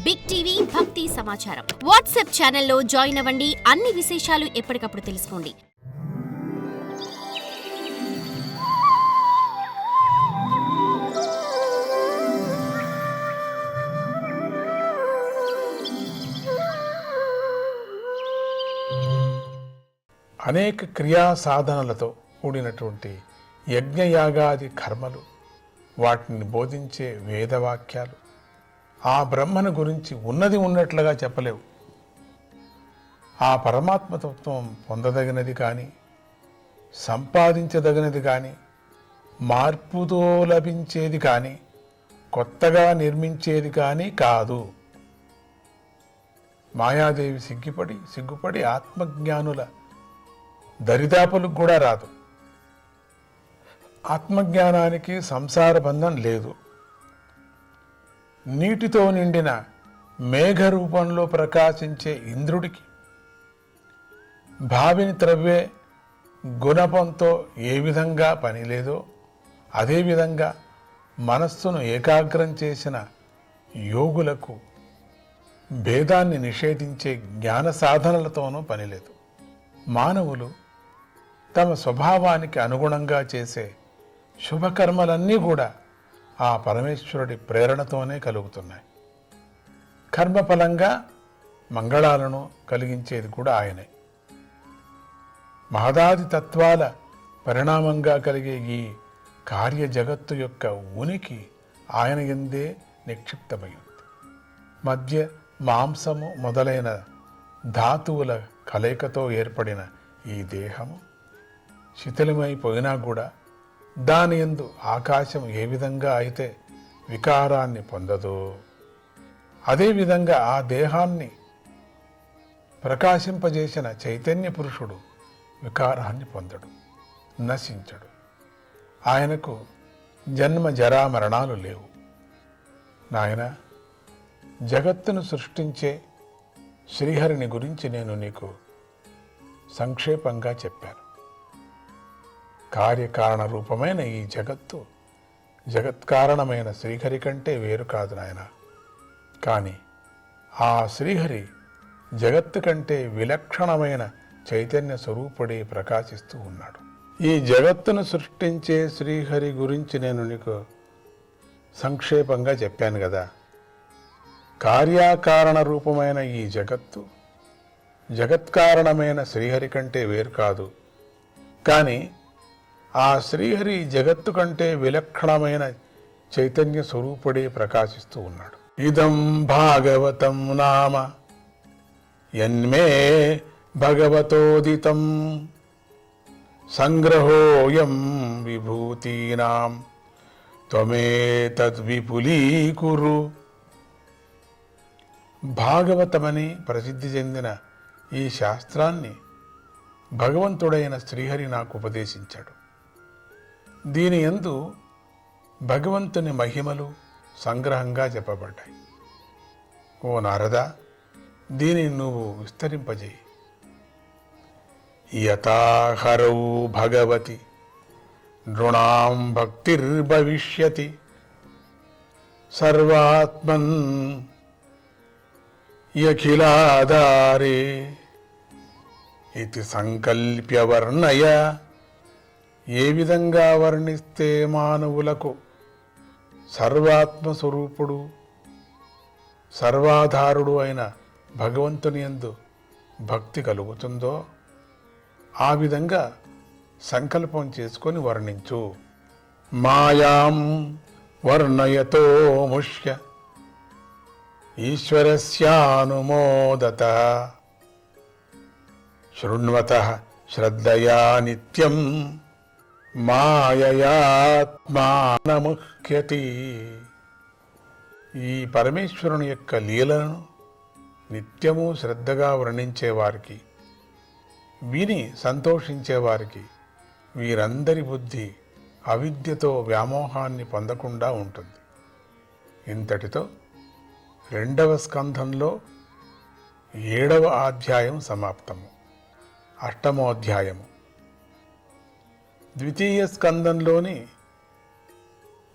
Big TV భక్తి సమాచారం WhatsApp ఛానల్లో జాయిన్ అవ్వండి. అన్ని విశేషాలు ఎప్పటికప్పుడు తెలుసుకోండి. అనేక క్రియా సాధనలతో కూడినటువంటి యజ్ఞయాగాది కర్మలు, వాటిని బోధించే వేదవాక్యాలు ఆ బ్రహ్మను గురించి ఉన్నది ఉన్నట్లుగా చెప్పలేవు. ఆ పరమాత్మతత్వం పొందదగినది కానీ, సంపాదించదగినది కానీ, మార్పుతో లభించేది కానీ, కొత్తగా నిర్మించేది కానీ కాదు. మాయాదేవి సిగ్గుపడి ఆత్మజ్ఞానుల దరిదాపులకు కూడా రాదు. ఆత్మజ్ఞానానికి సంసార బంధం లేదు. నీటితో నిండిన మేఘ రూపంలో ప్రకాశించే ఇంద్రుడికి భావిని త్రవ్వే గుణపంతో ఏ విధంగా పని లేదో, అదేవిధంగా మనస్సును ఏకాగ్రం చేసిన యోగులకు భేదాన్ని నిషేధించే జ్ఞాన సాధనలతోనూ పనిలేదు. మానవులు తమ స్వభావానికి అనుగుణంగా చేసే శుభకర్మలన్నీ కూడా ఆ పరమేశ్వరుడి ప్రేరణతోనే కలుగుతున్నాయి. కర్మఫలంగా మంగళాలను కలిగించేది కూడా ఆయనే. మహదాది తత్వాల పరిణామంగా కలిగే ఈ కార్య జగత్తు యొక్క ఉనికి ఆయన యందే నిక్షిప్తమైంది. మధ్య మాంసము మొదలైన ధాతువుల కలయికతో ఏర్పడిన ఈ దేహము శిథిలమైపోయినా కూడా దాని యందు ఆకాశం ఏ విధంగా అయితే వికారాన్ని పొందదో, అదేవిధంగా ఆ దేహాన్ని ప్రకాశింపజేసిన చైతన్య పురుషుడు వికారాన్ని పొందడు, నశించడు. ఆయనకు జన్మ జరా మరణాలు లేవు. నాయన, జగత్తును సృష్టించే శ్రీహరిని గురించి నేను నీకు సంక్షేపంగా చెప్పాను. కార్యకారణ రూపమైన ఈ జగత్తు జగత్కారణమైన శ్రీహరి కంటే వేరు కాదు నాయన. కానీ ఆ శ్రీహరి జగత్తు కంటే విలక్షణమైన చైతన్య స్వరూపుడే ప్రకాశిస్తూ ఉన్నాడు. ఈ జగత్తును సృష్టించే శ్రీహరి గురించి నేను నీకు సంక్షేపంగా చెప్పాను కదా. కార్యకారణ రూపమైన ఈ జగత్తు జగత్కారణమైన శ్రీహరి కంటే వేరు కాదు. కానీ ఆ శ్రీహరి జగత్తు కంటే విలక్షణమైన చైతన్య స్వరూపుడే ప్రకాశిస్తూ ఉన్నాడు. ఇదం భాగవతం నామ యన్మే భగవతోదితం సంగ్రహోయం విభూతీనాం త్వమేతద్విపులీకురు. భాగవతమని ప్రసిద్ధి చెందిన ఈ శాస్త్రాన్ని భగవంతుడైన శ్రీహరి నాకు ఉపదేశించాడు. దీని యందు భగవంతుని మహిమలు సంగ్రహంగా చెప్పబడ్డాయి. ఓ నారదా, దీనిని నువ్వు విస్తరింపజేయి. యథాహరౌ భగవతి నృణాం భక్తిర్భవిష్యతి సర్వాత్మన్ యఖిలాధారే ఇది సంకల్ప్య వర్ణయ. ఏ విధంగా వర్ణిస్తే మానవులకు సర్వాత్మస్వరూపుడు సర్వాధారుడు అయిన భగవంతుని యందు భక్తి కలుగుతుందో ఆ విధంగా సంకల్పం చేసుకొని వర్ణించు. మాయాం వర్ణయతో ముష్య ఈశ్వరస్యానుమోదత శృణ్వతః శ్రద్ధయా నిత్యం మాయయాత్మానముఖ్యతి. ఈ పరమేశ్వరుని యొక్క లీలను నిత్యము శ్రద్ధగా వర్ణించేవారికి, విని సంతోషించేవారికి వీరందరి బుద్ధి అవిద్యతో వ్యామోహాన్ని పొందకుండా ఉంటుంది. ఇంతటితో 2వ స్కంధంలో 7వ అధ్యాయం సమాప్తము. 8వ అధ్యాయము. ద్వితీయ స్కందంలోని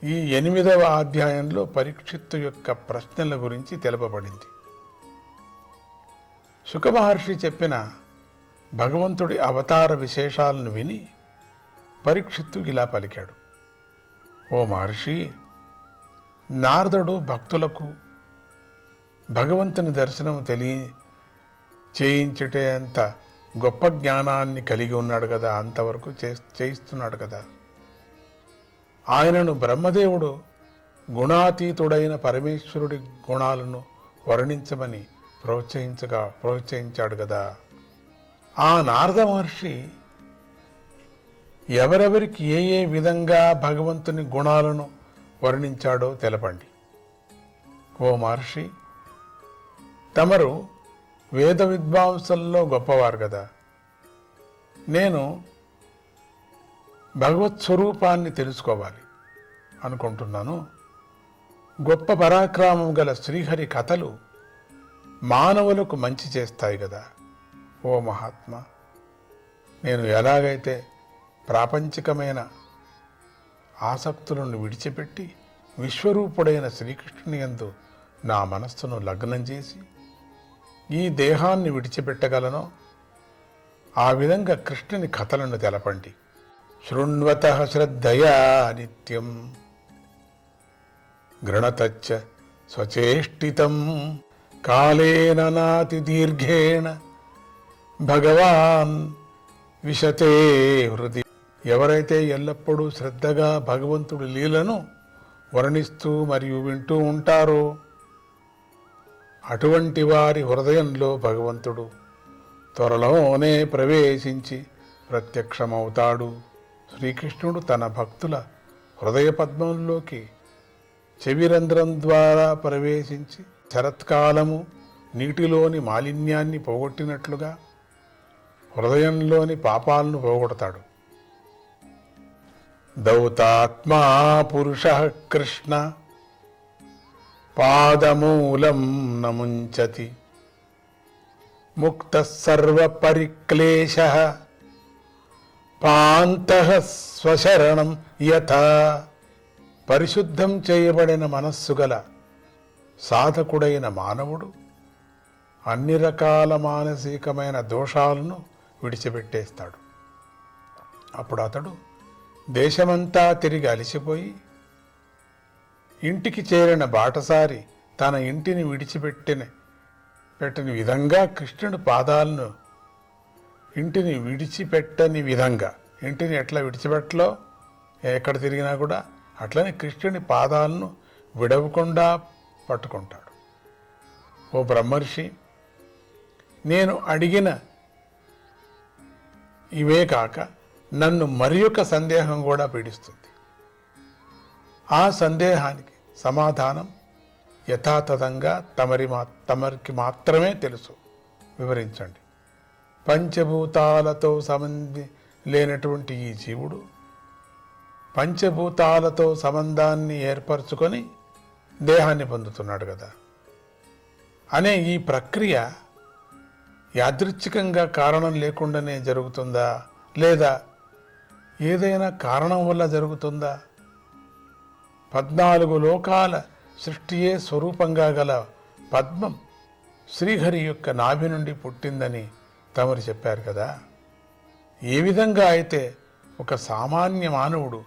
ఈ 8వ అధ్యాయంలో పరీక్షిత్తు యొక్క ప్రశ్నల గురించి తెలుపబడింది. శుకమహర్షి చెప్పిన భగవంతుడి అవతార విశేషాలను విని పరీక్షిత్తు ఇలా పలికాడు. ఓ మహర్షి, నారదుడు భక్తులకు భగవంతుని దర్శనం చేయించటే అంత గొప్ప జ్ఞానాన్ని కలిగి ఉన్నాడు కదా, అంతవరకు చేయిస్తున్నాడు కదా. ఆయనను బ్రహ్మదేవుడు గుణాతీతుడైన పరమేశ్వరుడి గుణాలను వర్ణించమని ప్రోత్సహించాడు కదా. ఆ నారద మహర్షి ఎవరెవరికి ఏ విధంగా భగవంతుని గుణాలను వర్ణించాడో తెలపండి. ఓ మహర్షి, తమరు వేద విద్వాంసుల్లో గొప్పవారు కదా. నేను భగవత్ స్వరూపాన్ని తెలుసుకోవాలి అనుకుంటున్నాను. గొప్ప పరాక్రమం గల శ్రీహరి కథలు మానవులకు మంచి చేస్తాయి కదా. ఓ మహాత్మా, నేను ఎలాగైతే ప్రాపంచికమైన ఆసక్తులను విడిచిపెట్టి విశ్వరూపుడైన శ్రీకృష్ణుని యందు నా మనస్సును లగ్నం చేసి ఈ దేహాన్ని విడిచిపెట్టగలనో ఆ విధంగా కృష్ణుని కథలను తెలపండి. శృణ్వతః శ్రద్ధయా నిత్యం గృణతచ్చ స్వచేష్టితం కాలేన నాతి దీర్ఘేణ భగవాన్ విశతే హృది. ఎవరైతే ఎల్లప్పుడూ శ్రద్ధగా భగవంతుడి లీలను వర్ణిస్తూ మరియు వింటూ ఉంటారో అటువంటి వారి హృదయంలో భగవంతుడు త్వరలోనే ప్రవేశించి ప్రత్యక్షమవుతాడు. శ్రీకృష్ణుడు తన భక్తుల హృదయ పద్మంలోకి చెవిరంధ్రం ద్వారా ప్రవేశించి శరత్కాలము నీటిలోని మాలిన్యాన్ని పోగొట్టినట్లుగా హృదయంలోని పాపాలను పోగొడతాడు. దౌతాత్మా పురుష కృష్ణ పాదమూలం నముంచతి ముక్తః సర్వ పరిక్లేశః పాంతః స్వశరణం యథా. పరిశుద్ధం చేయబడిన మనస్సు గల సాధకుడైన మానవుడు అన్ని రకాల మానసికమైన దోషాలను విడిచిపెట్టేస్తాడు. అప్పుడు అతడు దేశమంతా తిరిగి అలసిపోయి ఇంటికి చేరిన బాటసారి తన ఇంటిని పెట్టని విధంగా కృష్ణుడి పాదాలను ఇంటిని విడిచిపెట్టని విధంగా, ఇంటిని ఎట్లా విడిచిపెట్టలో ఎక్కడ తిరిగినా కూడా అట్లనే కృష్ణుని పాదాలను విడవకుండా పట్టుకుంటాడు. ఓ బ్రహ్మర్షి, నేను అడిగిన ఇవే కాక నన్ను మరి ఒక సందేహం కూడా పీడిస్తుంది. ఆ సందేహానికి సమాధానం యథాతథంగా తమరికి మాత్రమే తెలుసు. వివరించండి. పంచభూతాలతో సంబంధి లేనటువంటి ఈ జీవుడు పంచభూతాలతో సంబంధాన్ని ఏర్పరచుకొని దేహాన్ని పొందుతున్నాడు కదా అనే ఈ ప్రక్రియ యాదృచ్ఛికంగా కారణం లేకుండానే జరుగుతుందా, లేదా ఏదైనా కారణం వల్ల జరుగుతుందా? 14 లోకాల సృష్టియే స్వరూపంగా గల పద్మం శ్రీహరి యొక్క నాభి నుండి పుట్టిందని తమరు చెప్పారు కదా. ఏ విధంగా అయితే ఒక సామాన్య మానవుడు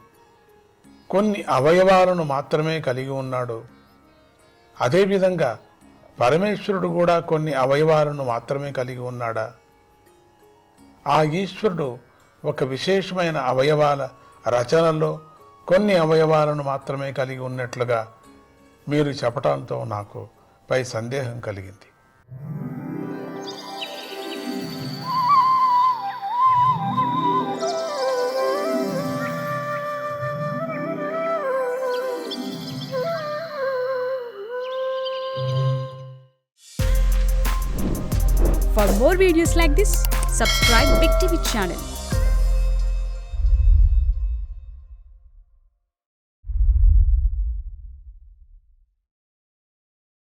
కొన్ని అవయవాలను మాత్రమే కలిగి ఉన్నాడు, అదేవిధంగా పరమేశ్వరుడు కూడా కొన్ని అవయవాలను మాత్రమే కలిగి ఉన్నాడా? ఆ ఈశ్వరుడు ఒక విశేషమైన అవయవాల రచనలో కొన్ని అవయవాలను మాత్రమే కలిగి ఉన్నట్లుగా మీరు చెప్పడంతో నాకు పై సందేహం కలిగింది. For more videos like this, subscribe Big TV channel.